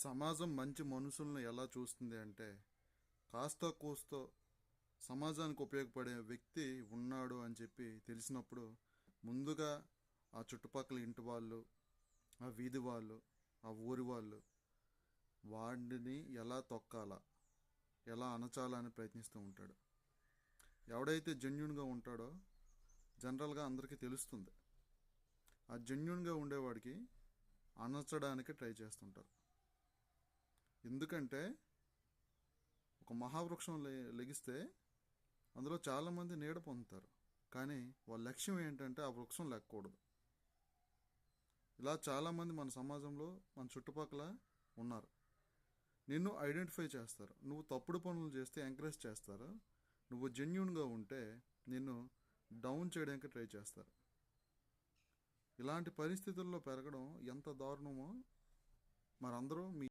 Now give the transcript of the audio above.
సమాజం మంచి మనుషులను ఎలా చూస్తుంది అంటే, కాస్తో కూస్తో సమాజానికి ఉపయోగపడే వ్యక్తి ఉన్నాడు అని చెప్పి తెలిసినప్పుడు, ముందుగా ఆ చుట్టుపక్కల ఇంటి వాళ్ళు, ఆ వీధి వాళ్ళు, ఆ ఊరి వాళ్ళు వాడిని ఎలా తొక్కాలా, ఎలా అణచాలా అని ప్రయత్నిస్తూ ఉంటాడు. ఎవడైతే జెన్యూన్గా ఉంటాడో జనరల్గా అందరికీ తెలుస్తుంది. ఆ జెన్యూన్గా ఉండేవాడికి అణచడానికి ట్రై చేస్తుంటారు. ఎందుకంటే ఒక మహావృక్షం లెగిస్తే అందులో చాలామంది నీడ పొందుతారు. కానీ వాళ్ళ లక్ష్యం ఏంటంటే ఆ వృక్షం లేకూడదు. ఇలా చాలామంది మన సమాజంలో మన చుట్టుపక్కల ఉన్నారు. నిన్ను ఐడెంటిఫై చేస్తారు. నువ్వు తప్పుడు పనులు చేస్తే ఎంకరేజ్ చేస్తారు. నువ్వు జెన్యూన్గా ఉంటే నిన్ను డౌన్ చేయడానికి ట్రై చేస్తారు. ఇలాంటి పరిస్థితుల్లో పెరగడం ఎంత దారుణమో మరందరూ మీ